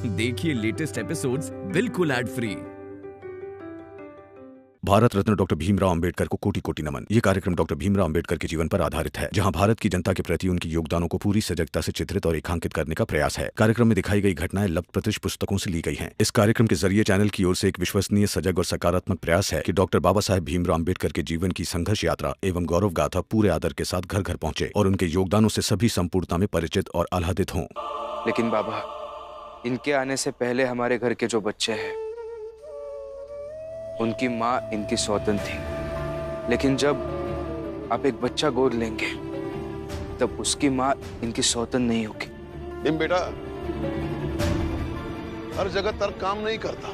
देखिए latest episodes बिल्कुल ad free. Bharat Ratna doctor Bhimrao Ambedkar को कोटि कोटि नमन। ये कार्यक्रम डॉक्टर भीमराव अंबेडकर के जीवन पर आधारित है, जहां भारत की जनता के प्रति उनके योगदानों को पूरी सजगता से चित्रित और रेखांकित करने का प्रयास है। कार्यक्रम में दिखाई गई घटनाएं लब्ध पुस्तकों से ली गई हैं। इस कार्यक्रम के जरिए चैनल की ओर से एक विश्वसनीय, सजग और सकारात्मक प्रयास है कि डॉक्टर बाबा साहेब भीमराव अंबेडकर के जीवन की संघर्ष यात्रा एवं गौरव गाथा पूरे आदर के साथ घर घर पहुंचे और उनके योगदानों से सभी संपूर्णता में परिचित और आह्लादित हों। लेकिन बाबा, इनके आने से पहले हमारे घर के जो बच्चे हैं, उनकी माँ इनकी सौतन थी। लेकिन जब आप एक बच्चा गोद लेंगे, तब उसकी माँ इनकी सौतन नहीं होगी। भीम बेटा, हर जगह तर्क काम नहीं करता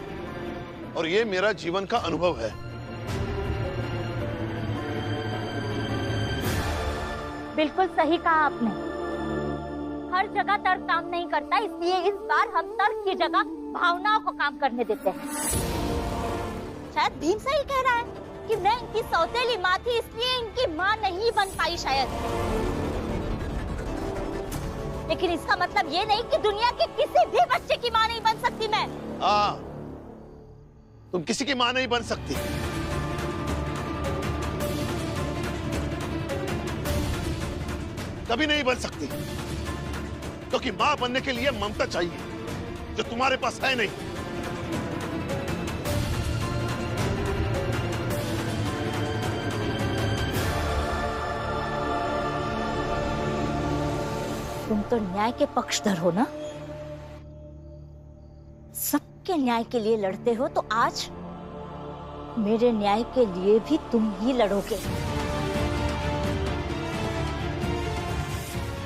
और ये मेरा जीवन का अनुभव है। बिल्कुल सही कहा आपने। हर जगह तर्क काम नहीं करता, इसलिए इस बार हम तर्क की जगह भावनाओं को काम करने देते हैं। शायद भीम सही कह रहा है कि मैं इनकी सौतेली माँ थी, इसलिए इनकी माँ नहीं बन पाई शायद। लेकिन इसका मतलब ये नहीं कि दुनिया के किसी भी बच्चे की माँ नहीं बन सकती मैं। तुम किसी की माँ नहीं बन सकती। कभी नहीं बन सकती, क्योंकि माँ बनने के लिए ममता चाहिए, जो तुम्हारे पास है नहीं। तुम तो न्याय के पक्षधर हो ना, सबके न्याय के लिए लड़ते हो, तो आज मेरे न्याय के लिए भी तुम ही लड़ोगे।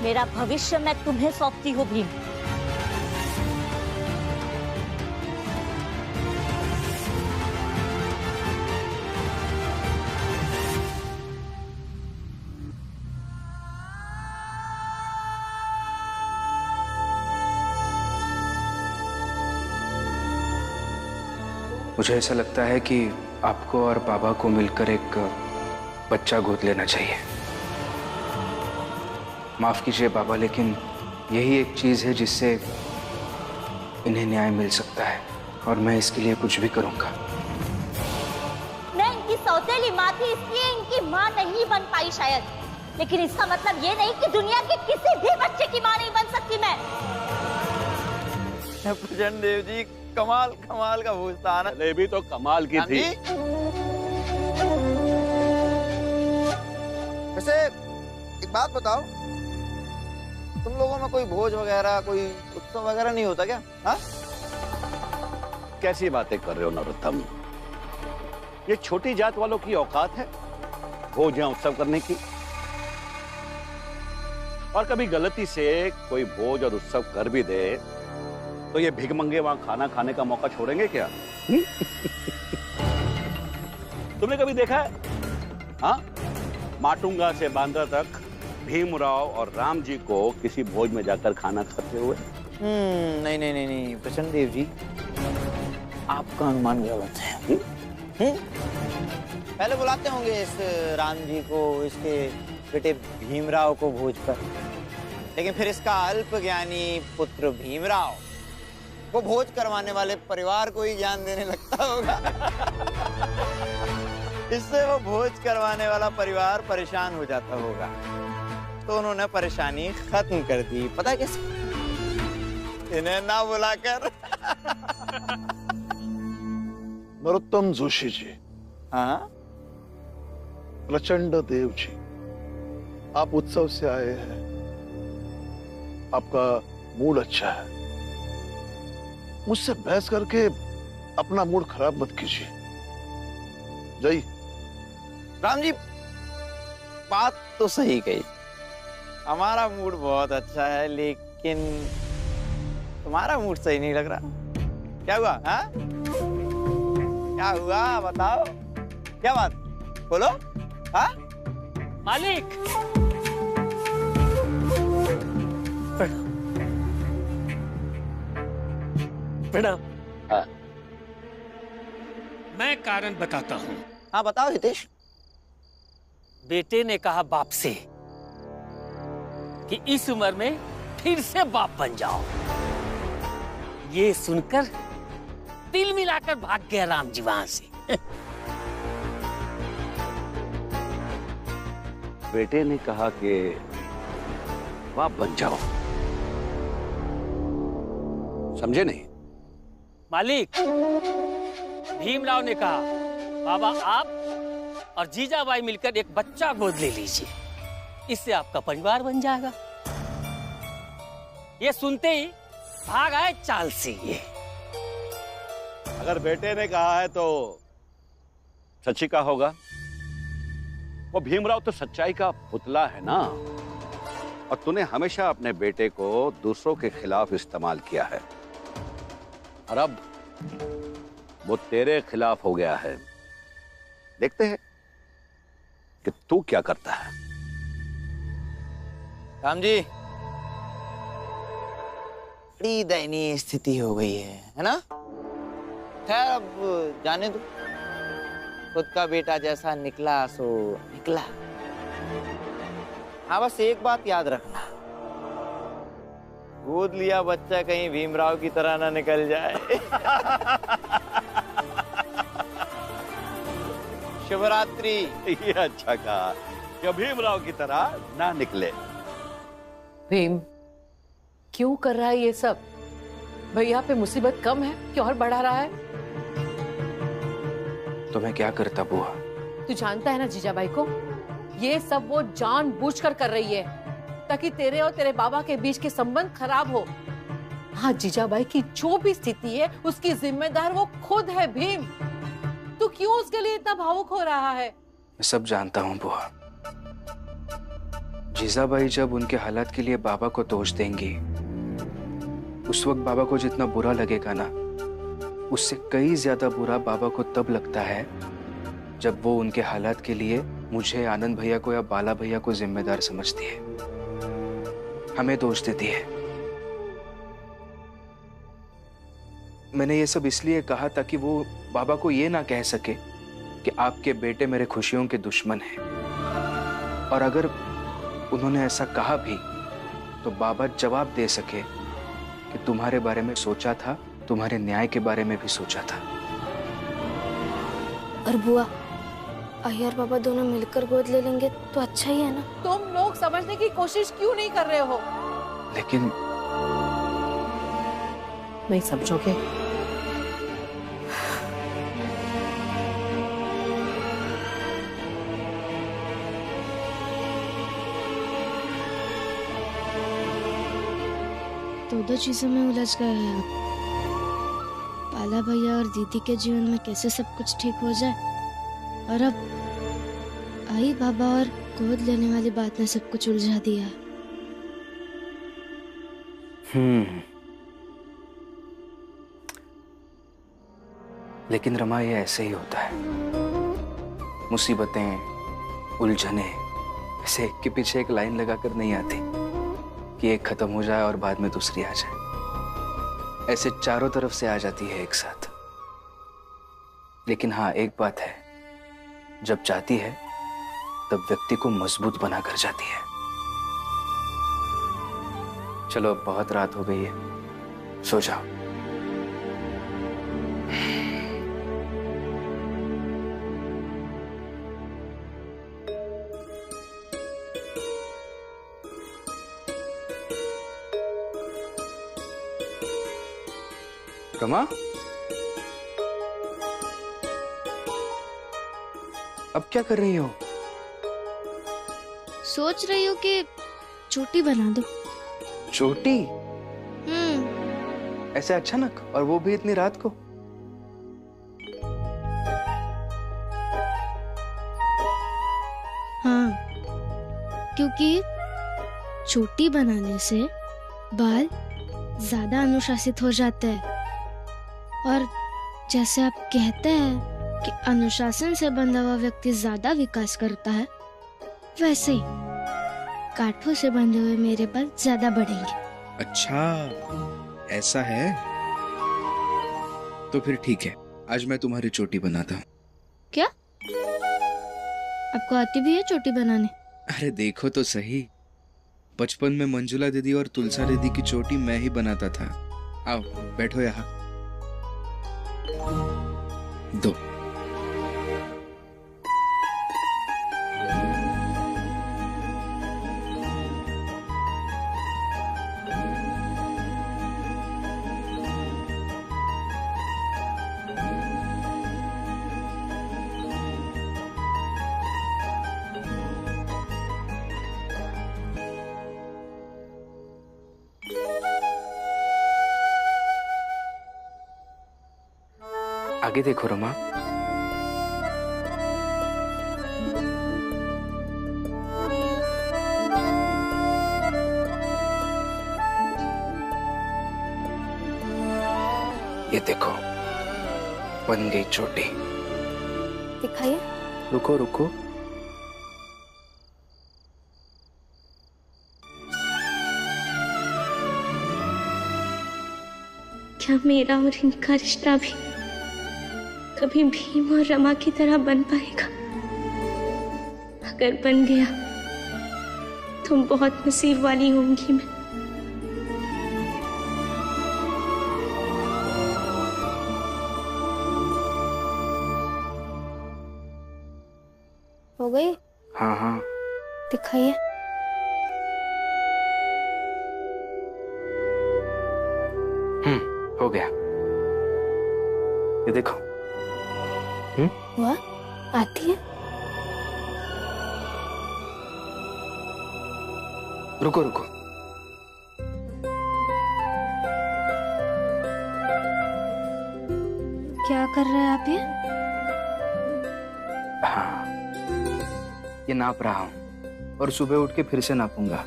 मेरा भविष्य मैं तुम्हें सौंपती हूँ भीम। मुझे ऐसा लगता है कि आपको और बाबा को मिलकर एक बच्चा गोद लेना चाहिए। माफ कीजिए बाबा, लेकिन यही एक चीज है जिससे इन्हें न्याय मिल सकता है, और मैं इसके लिए कुछ भी करूंगा। मैं इनकी सौतेली माँ थी, इसलिए इनकी माँ नहीं बन पाई शायद। लेकिन इसका मतलब ये नहीं कि दुनिया के किसी भी बच्चे की माँ नहीं बन सकती मैं। प्रचंड देव जी, कमाल कमाल का भोज था ना। ये भी तो कमाल की थी। वैसे एक बात बताओ, तुम लोगों में कोई भोज वगैरह, कोई उत्सव वगैरह नहीं होता क्या? हाँ? कैसी बातें कर रहे हो नरोत्तम? ये छोटी जात वालों की औकात है भोज या उत्सव करने की? और कभी गलती से कोई भोज और उत्सव कर भी दे तो ये भिखमंगे वहां खाना खाने का मौका छोड़ेंगे क्या? तुमने कभी देखा है? हाँ, माटुंगा से बांद्रा तक भीमराव और राम जी को किसी भोज में जाकर खाना खाते हुए? नहीं नहीं नहीं नहीं प्रचंड देव जी, आपका अनुमान गलत है। पहले बुलाते होंगे इस राम जी को, इसके बेटे भीमराव को भोज पर, लेकिन फिर इसका अल्पज्ञानी पुत्र भीमराव वो भोज करवाने वाले परिवार को ही ज्ञान देने लगता होगा। इससे वो भोज करवाने वाला परिवार परेशान हो जाता होगा, तो उन्होंने परेशानी खत्म कर दी। पता है कैसे? इन्हें ना बुलाकर। नरोत्तम जोशी जी, हाँ, प्रचंड देव जी, आप उत्सव से आए हैं, आपका मूड अच्छा है। मुझसे बहस करके अपना मूड खराब मत कीजिए। जय राम जी, बात तो सही कही, हमारा मूड बहुत अच्छा है, लेकिन तुम्हारा मूड सही नहीं लग रहा। क्या हुआ? हाँ, क्या हुआ बताओ, क्या बात, बोलो। हाँ मालिक, प्रणाम। हाँ। मैं कारण बताता हूँ। हाँ बताओ हितेश। बेटे ने कहा बाप से कि इस उम्र में फिर से बाप बन जाओ। ये सुनकर दिल मिलाकर भाग गया राम जी वहां से। बेटे ने कहा कि बाप बन जाओ, समझे नहीं? मालिक, भीमराव ने कहा बाबा आप और जीजाबाई मिलकर एक बच्चा गोद ले लीजिए, इससे आपका परिवार बन जाएगा। ये सुनते ही भाग आए चाल से ये। अगर बेटे ने कहा है तो सच्ची का होगा। वो भीमराव तो सच्चाई का पुतला है ना, और तूने हमेशा अपने बेटे को दूसरों के खिलाफ इस्तेमाल किया है, और अब वो तेरे खिलाफ हो गया है। देखते हैं कि तू क्या करता है। राम जी, बड़ी दयनीय स्थिति हो गई है ना? खैर अब जाने दो, खुद का बेटा जैसा निकला सो निकला। हाँ, बस एक बात याद रखना, गोद लिया बच्चा कहीं भीमराव की तरह ना निकल जाए। शिवरात्रि। ये अच्छा कहा कि भीमराव की तरह ना निकले। भीम, क्यों कर रहा है ये सब? भैया पे मुसीबत कम है कि और बढ़ा रहा है? तो मैं क्या करता बुआ? तू जानता है ना जीजाबाई को, ये सब वो जानबूझकर कर रही है ताकि तेरे और तेरे बाबा के बीच के संबंध खराब हो। हाँ, जीजाबाई की जो भी स्थिति है उसकी जिम्मेदार वो खुद है। भीम, तू क्यों उसके लिए इतना भावुक हो रहा है? मैं सब जानता हूँ बुआ। जीजाबाई जब उनके हालात के लिए बाबा को दोष देंगी, उस वक्त बाबा को जितना बुरा लगेगा ना, उससे कई ज्यादा बुरा बाबा को तब लगता है जब वो उनके हालात के लिए मुझे, आनंद भैया को या बाला भैया को जिम्मेदार समझती है, हमें दोष देती है। मैंने ये सब इसलिए कहा ताकि वो बाबा को ये ना कह सके कि आपके बेटे मेरे खुशियों के दुश्मन हैं, और अगर उन्होंने ऐसा कहा भी तो बाबा जवाब दे सके कि तुम्हारे बारे में सोचा था, तुम्हारे न्याय के बारे में भी सोचा था। और बुआ, अय्यर बाबा दोनों मिलकर गोद ले लेंगे तो अच्छा ही है ना? तुम लोग समझने की कोशिश क्यों नहीं कर रहे हो? लेकिन नहीं समझोगे। दो चीजों में उलझ गए हैं आप। बाला भैया और दीदी के जीवन में कैसे सब कुछ ठीक हो जाए, और अब आई बाबा और गोद लेने वाली बात ने सब कुछ उलझा दिया। लेकिन रमा, ये ऐसे ही होता है। मुसीबतें, उलझने ऐसे एक के पीछे एक लाइन लगाकर नहीं आती कि एक खत्म हो जाए और बाद में दूसरी आ जाए। ऐसे चारों तरफ से आ जाती है एक साथ। लेकिन हाँ, एक बात है, जब जाती है तब व्यक्ति को मजबूत बनाकर जाती है। चलो, अब बहुत रात हो गई है, सो जाओ। रमा, अब क्या कर रही हो? सोच रही हूँ कि चोटी बना दो। चोटी? ऐसे अचानक, और वो भी इतनी रात को? हाँ, क्योंकि चोटी बनाने से बाल ज्यादा अनुशासित हो जाते हैं, और जैसे आप कहते हैं कि अनुशासन से बंधा हुआ व्यक्ति ज्यादा विकास करता है, वैसे ही काठों से बंधे हुए मेरे बाल ज्यादा बढ़ेंगे। अच्छा, ऐसा है? तो फिर ठीक है, आज मैं तुम्हारी चोटी बनाता हूँ। क्या? आपको आती भी है चोटी बनाने? अरे देखो तो सही, बचपन में मंजुला दीदी और तुलसा दीदी की चोटी मैं ही बनाता था। आओ बैठो यहाँ। दो। आगे देखो रमा। ये देखो बन गई चोटी। दिखाइए। रुको रुको। क्या मेरा और इनका रिश्ता भी कभी भीम और रमा की तरह बन पाएगा? अगर बन गया तो बहुत नसीब वाली होंगी मैं। हो गई? हाँ हाँ। दिखाइए। हो गया। ये देखो। वाह, आती है। रुको रुको। क्या कर रहे हैं आप ये? हाँ, ये नाप रहा हूं और सुबह उठ के फिर से नापूंगा।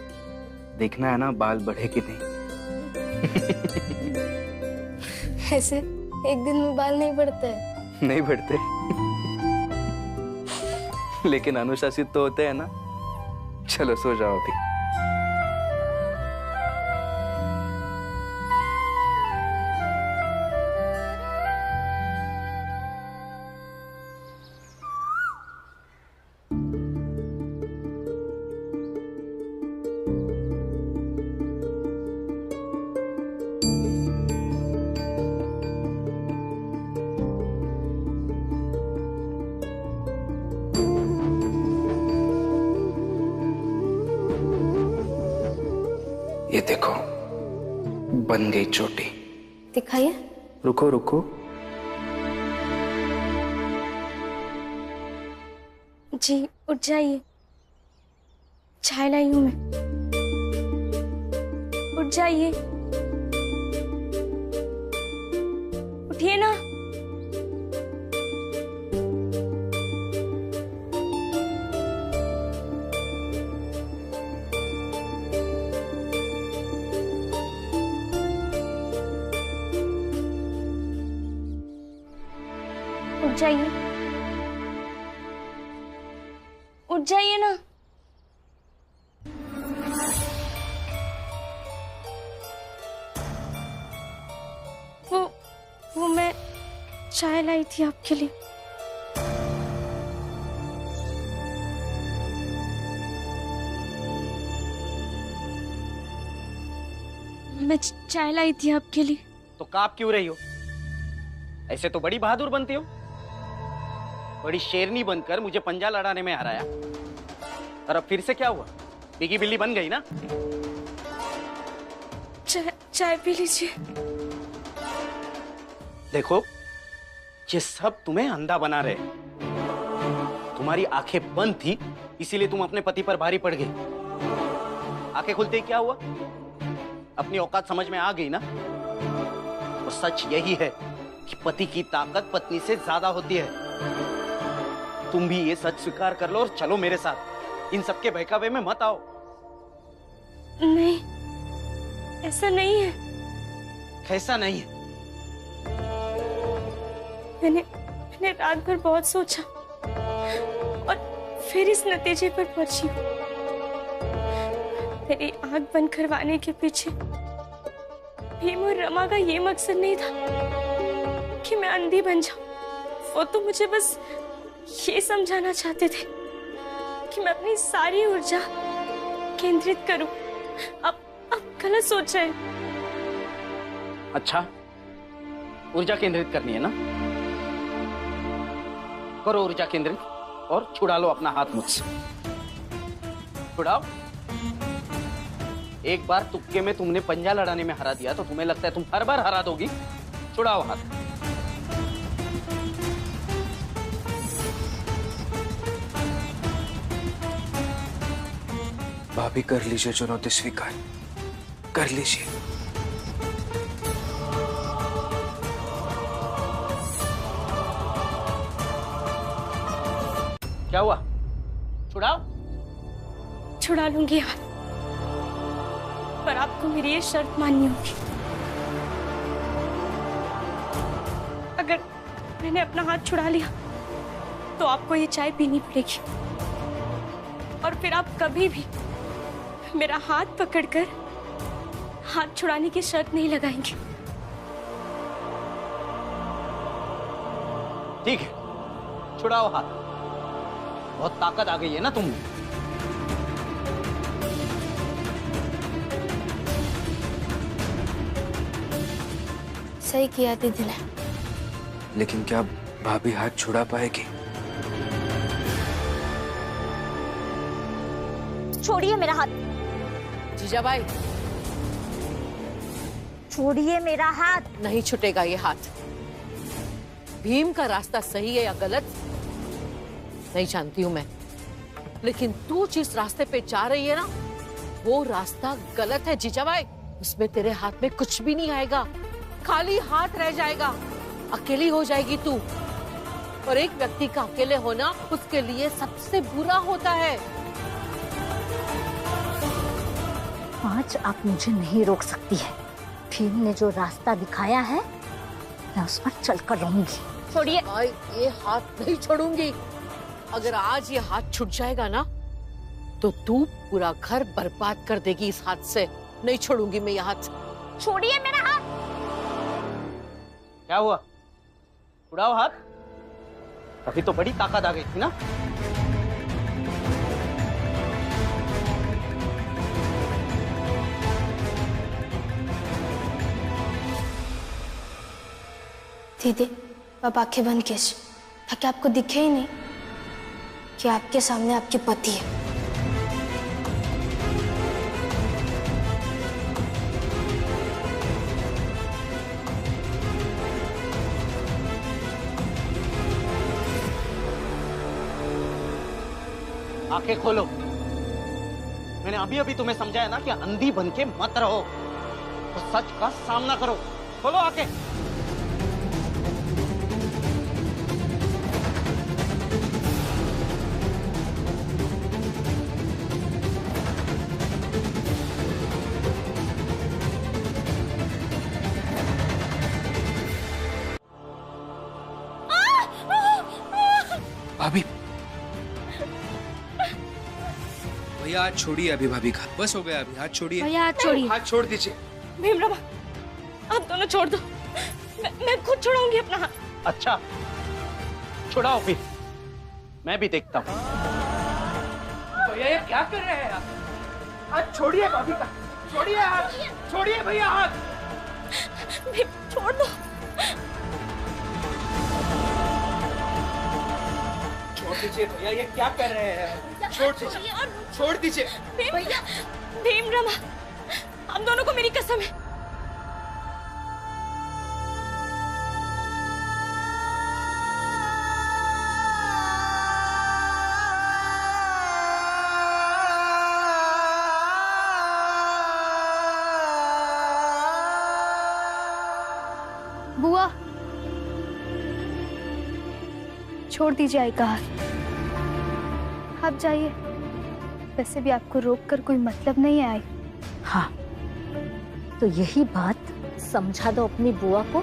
देखना है ना बाल बढ़े कि नहीं। ऐसे एक दिन में बाल नहीं बढ़ते? नहीं बढ़ते। लेकिन अनुशासित तो होते हैं ना। चलो सो जाओ अभी। ये देखो बन गई चोटी। दिखाइए। रुको रुको। जी उठ जाइए, चाय लाई हूं मैं। उठ जाइए, उठिए ना। उठ जाइए, उठ जाइए ना। वो मैं चाय लाई थी आपके लिए। मैं चाय लाई थी आपके लिए। तो काप क्यों रही हो? ऐसे तो बड़ी बहादुर बनती हो। बड़ी शेरनी बनकर मुझे पंजा लड़ाने में हराया, और अब फिर से क्या हुआ? बिगी बिल्ली बन गई ना? चाय पी लीजिए। देखो, ये सब तुम्हें अंधा बना रहे। तुम्हारी आंखें बंद थी, इसीलिए तुम अपने पति पर भारी पड़ गई। आंखें खुलते ही क्या हुआ? अपनी औकात समझ में आ गई ना? तो सच यही है कि पति की ताकत पत्नी से ज्यादा होती है। तुम भी ये सच स्वीकार कर लो और चलो मेरे साथ। इन सबके बहकावे में मत आओ। नहीं, ऐसा नहीं है। कैसा नहीं है? मैंने रात भर बहुत सोचा और फिर इस नतीजे पर पहुंची। मेरी आंख बंद करवाने के पीछे भीम और रमा का ये मकसद नहीं था कि मैं अंधी बन जाऊं। वो तो मुझे बस ये समझाना चाहते थे कि मैं अपनी सारी ऊर्जा केंद्रित करूं। अब गलत सोच रहे हैं। अच्छा, ऊर्जा केंद्रित करनी है ना? करो ऊर्जा केंद्रित और छुड़ा लो अपना हाथ मुझसे। छुड़ाओ। एक बार तुक्के में तुमने पंजा लड़ाने में हरा दिया तो तुम्हें लगता है तुम हर बार हरा दोगी? छुड़ाओ हाथ। भाभी कर लीजिए चुनौती स्वीकार, कर लीजिए। क्या हुआ? छुड़ाओ। छुड़ा लूंगी हाथ, पर आपको मेरी ये शर्त माननी होगी। अगर मैंने अपना हाथ छुड़ा लिया तो आपको ये चाय पीनी पड़ेगी, और फिर आप कभी भी मेरा हाथ पकड़कर हाथ छुड़ाने की शर्त नहीं लगाएंगे। ठीक है, छुड़ाओ हाथ। बहुत ताकत आ गई है ना तुम में। सही किया दीदी ने। लेकिन क्या भाभी हाथ छुड़ा पाएगी? छोड़िए मेरा हाथ। जीजाबाई, छोड़िए मेरा हाथ। नहीं छूटेगा ये हाथ। भीम का रास्ता सही है या गलत नहीं जानती हूँ मैं, लेकिन तू जिस रास्ते पे जा रही है ना, वो रास्ता गलत है जीजाबाई। उसमें तेरे हाथ में कुछ भी नहीं आएगा, खाली हाथ रह जाएगा। अकेली हो जाएगी तू, और एक व्यक्ति का अकेले होना उसके लिए सबसे बुरा होता है। आज आप मुझे नहीं रोक सकती है। भीम ने जो रास्ता दिखाया है मैं उस पर चलकर रहूंगी। छोड़िए। ये हाथ नहीं छोड़ूंगी। अगर आज ये हाथ छूट जाएगा ना तो तू पूरा घर बर्बाद कर देगी इस हाथ से। नहीं छोड़ूंगी मैं ये हाथ। छोड़िए मेरा हाथ। क्या हुआ? छुड़ाओ हाथ। अभी तो बड़ी ताकत आ गई थी ना। दीदी, अब आंखें बंद कीजिए ताकि आपको दिखे ही नहीं कि आपके सामने आपके पति है। आंखें खोलो। मैंने अभी अभी तुम्हें समझाया ना कि अंधी बन के मत रहो, तो सच का सामना करो। खोलो आंखें। भाभी, भैया हाथ छोड़िए अभी भाभी का। बस हो गया, अभी हाथ छोड़िए। भैया हाथ छोड़िए। हाथ छोड़ दीजिए। भीमरावा, आप दोनों छोड़ दो। मैं खुद छुड़ाऊंगी अपना हाथ। अच्छा, छुड़ाओ फिर, मैं भी देखता हूँ। भैया ये क्या कर रहे हैं आप? हाथ छोड़िए भाभी का। छोड़िए हाथ, छोड़िए भैया हाथ। छोड़ दो। छोड़ दीजिए भैया, ये क्या कर रहे हैं? छोड़ दीजिए, छोड़ दीजिए। भीमरावा, हम दोनों को मेरी कसम है। बुआ, छोड़ दीजिए आई का हाथ। आप जाइए। वैसे भी आपको रोककर कोई मतलब नहीं है आई। हाँ, तो यही बात समझा दो अपनी बुआ को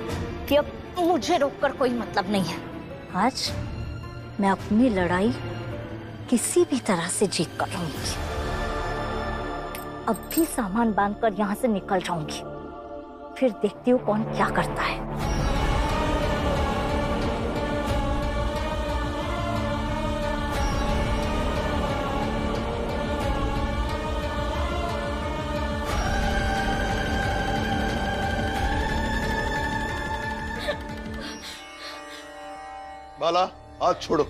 कि अब मुझे रोककर कोई मतलब नहीं है। आज मैं अपनी लड़ाई किसी भी तरह से जीत कर रहूंगी। अब भी सामान बांधकर यहाँ से निकल जाऊंगी, फिर देखती हूँ कौन क्या करता है। बाला, हाथ छोड़ो।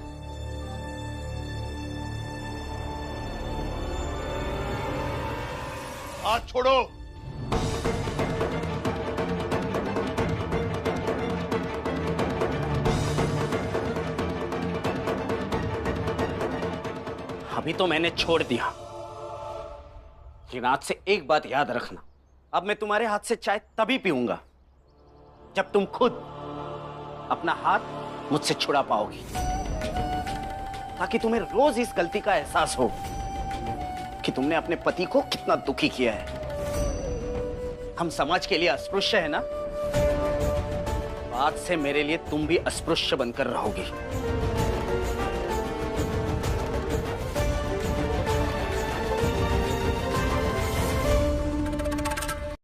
हाथ छोड़ो। अभी तो मैंने छोड़ दिया, लेकिन आज से एक बात याद रखना, अब मैं तुम्हारे हाथ से चाय तभी पीऊंगा जब तुम खुद अपना हाथ मुझसे छुड़ा पाओगी, ताकि तुम्हें रोज इस गलती का एहसास हो कि तुमने अपने पति को कितना दुखी किया है। हम समाज के लिए अस्पृश्य है ना, आज से मेरे लिए तुम भी अस्पृश्य बनकर रहोगी।